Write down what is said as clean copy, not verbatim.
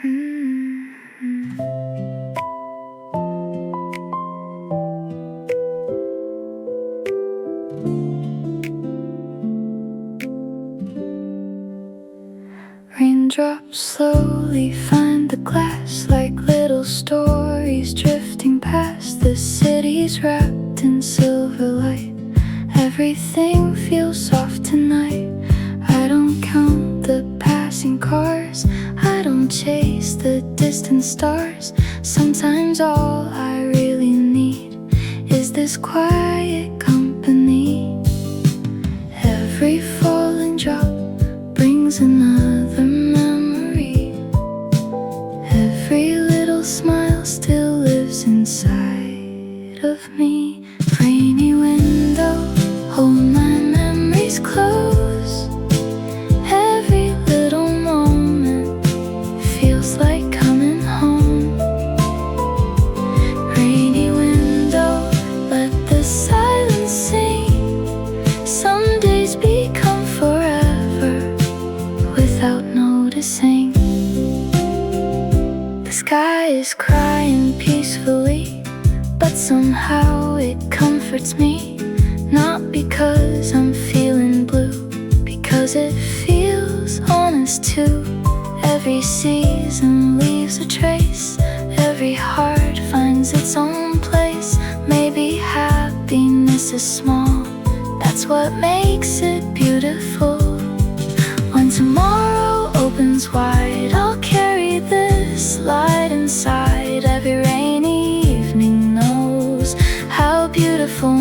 Raindrops slowly find the glass like little stories drifting past. The city's wrapped in silver light. Everything feels soft tonight. I don't count the passing cars. I don't chase the distant stars. Sometimes all I really need is this quiet company. Every falling drop brings another memory. Every little smile still lives inside of me. Rainy window, hold my memories close. Every little moment feels like coming home. Rainy window, let the silence sing. Some days become forever without noticing. The sky is crying peacefully, but somehow it comforts me. Not because I'm feeling blue, because it feels honest too. Every season leaves a trace. Every heart finds its own place. Maybe happiness is small, that's what makes it beautiful. When tomorrow opens wide, I'll carry this light inside. Every rainy evening knows how beautiful